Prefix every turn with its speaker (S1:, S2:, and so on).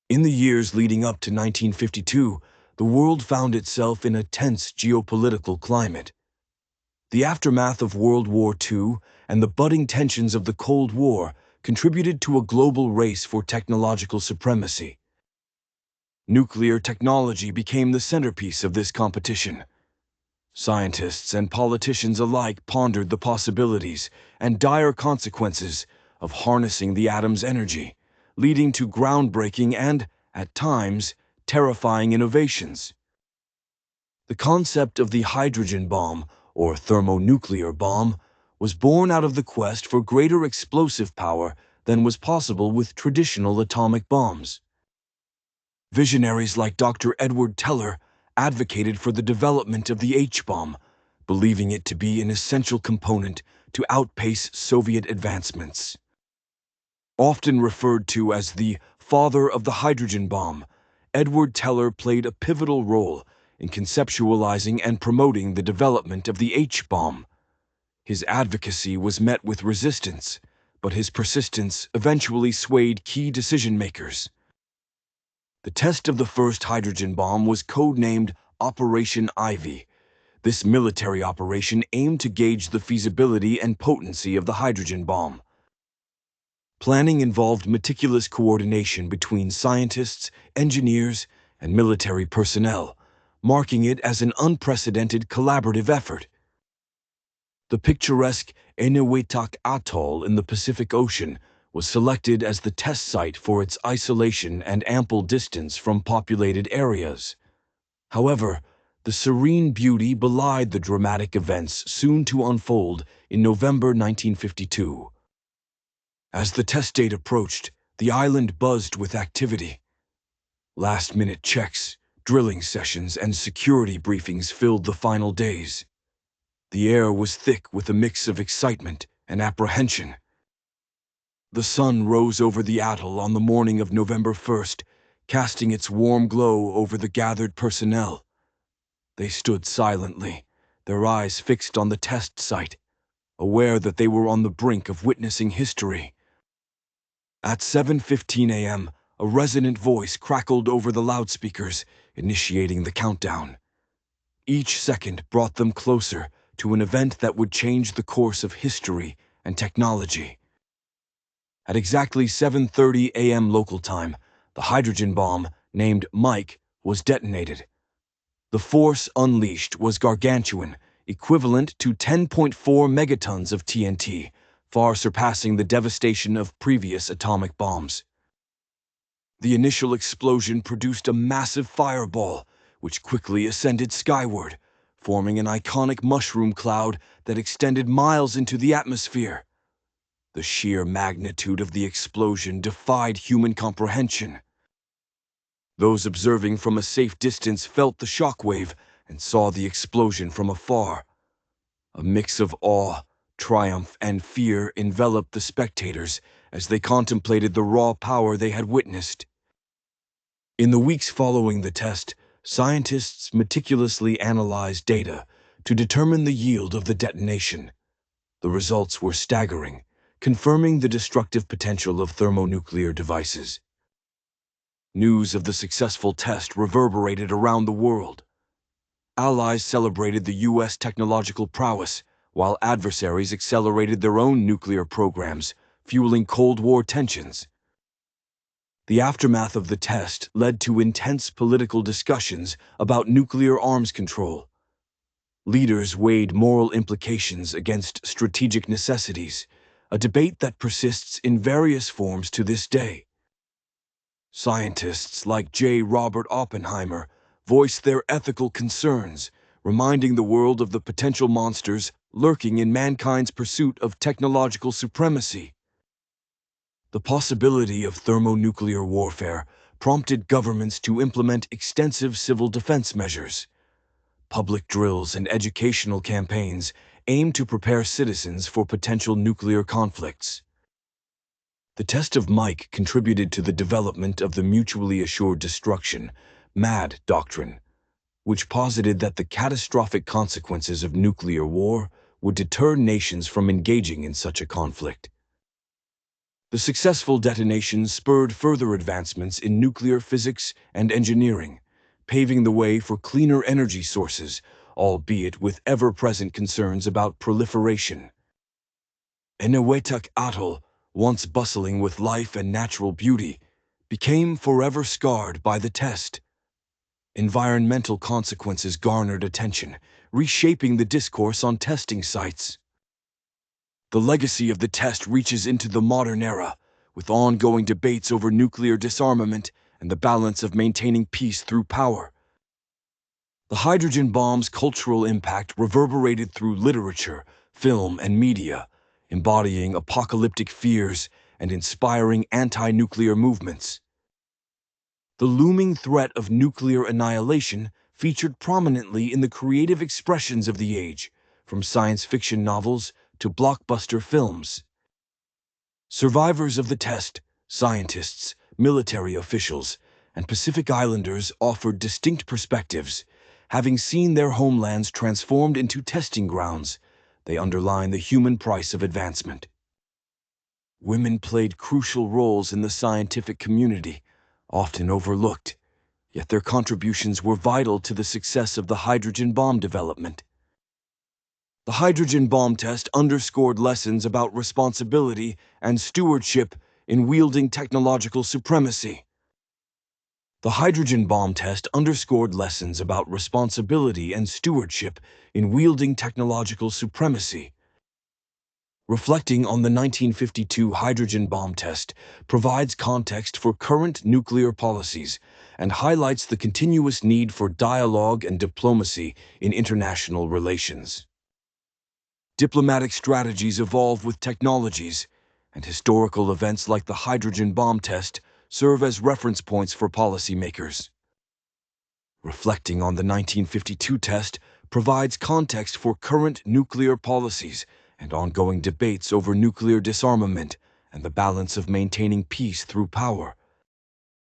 S1: In the years leading up to 1952, the world found itself in a tense geopolitical climate. The aftermath of World War II and the budding tensions of the Cold War contributed to a global race for technological supremacy. Nuclear technology became the centerpiece of this competition. Scientists and politicians alike pondered the possibilities and dire consequences of harnessing the atom's energy, leading to groundbreaking and, at times, terrifying innovations. The concept of the hydrogen bomb, or thermonuclear bomb, was born out of the quest for greater explosive power than was possible with traditional atomic bombs. Visionaries like Dr. Edward Teller advocated for the development of the H-bomb, believing it to be an essential component to outpace Soviet advancements. Often referred to as the father of the hydrogen bomb, Edward Teller played a pivotal role in conceptualizing and promoting the development of the H-bomb. His advocacy was met with resistance, but his persistence eventually swayed key decision-makers. The test of the first hydrogen bomb was codenamed Operation Ivy. This military operation aimed to gauge the feasibility and potency of the hydrogen bomb. Planning involved meticulous coordination between scientists, engineers, and military personnel, marking it as an unprecedented collaborative effort. The picturesque Enewetak Atoll in the Pacific Ocean was selected as the test site for its isolation and ample distance from populated areas. However, the serene beauty belied the dramatic events soon to unfold in November 1952. As the test date approached, the island buzzed with activity. Last-minute checks, drilling sessions, and security briefings filled the final days. The air was thick with a mix of excitement and apprehension. The sun rose over the atoll on the morning of November 1st, casting its warm glow over the gathered personnel. They stood silently, their eyes fixed on the test site, aware that they were on the brink of witnessing history. At 7:15 a.m., a resonant voice crackled over the loudspeakers, initiating the countdown. Each second brought them closer to an event that would change the course of history and technology. At exactly 7:30 a.m. local time, the hydrogen bomb, named Mike, was detonated. The force unleashed was gargantuan, equivalent to 10.4 megatons of TNT, far surpassing the devastation of previous atomic bombs. The initial explosion produced a massive fireball, which quickly ascended skyward, forming an iconic mushroom cloud that extended miles into the atmosphere. The sheer magnitude of the explosion defied human comprehension. Those observing from a safe distance felt the shockwave and saw the explosion from afar. A mix of awe, triumph, and fear enveloped the spectators as they contemplated the raw power they had witnessed. In the weeks following the test, scientists meticulously analyzed data to determine the yield of the detonation. The results were staggering, confirming the destructive potential of thermonuclear devices. News of the successful test reverberated around the world. Allies celebrated the U.S. technological prowess, while adversaries accelerated their own nuclear programs, fueling Cold War tensions. The aftermath of the test led to intense political discussions about nuclear arms control. Leaders weighed moral implications against strategic necessities, a debate that persists in various forms to this day. Scientists like J. Robert Oppenheimer voiced their ethical concerns, reminding the world of the potential monsters lurking in mankind's pursuit of technological supremacy. The possibility of thermonuclear warfare prompted governments to implement extensive civil defense measures. Public drills and educational campaigns aimed to prepare citizens for potential nuclear conflicts. The test of Mike contributed to the development of the mutually assured destruction, MAD doctrine, which posited that the catastrophic consequences of nuclear war would deter nations from engaging in such a conflict. The successful detonation spurred further advancements in nuclear physics and engineering, paving the way for cleaner energy sources, albeit with ever-present concerns about proliferation. Enewetak Atoll, once bustling with life and natural beauty, became forever scarred by the test. Environmental consequences garnered attention, reshaping the discourse on testing sites. The legacy of the test reaches into the modern era, with ongoing debates over nuclear disarmament and the balance of maintaining peace through power. The hydrogen bomb's cultural impact reverberated through literature, film, and media, embodying apocalyptic fears and inspiring anti-nuclear movements. The looming threat of nuclear annihilation featured prominently in the creative expressions of the age, from science fiction novels to blockbuster films. Survivors of the test, scientists, military officials, and Pacific Islanders offered distinct perspectives. Having seen their homelands transformed into testing grounds, they underline the human price of advancement. Women played crucial roles in the scientific community, often overlooked, yet their contributions were vital to the success of the hydrogen bomb development. The hydrogen bomb test underscored lessons about responsibility and stewardship in wielding technological supremacy. The hydrogen bomb test underscored lessons about responsibility and stewardship in wielding technological supremacy. Reflecting on the 1952 hydrogen bomb test provides context for current nuclear policies and highlights the continuous need for dialogue and diplomacy in international relations. Diplomatic strategies evolve with technologies, and historical events like the hydrogen bomb test serve as reference points for policymakers. Reflecting on the 1952 test provides context for current nuclear policies and ongoing debates over nuclear disarmament and the balance of maintaining peace through power.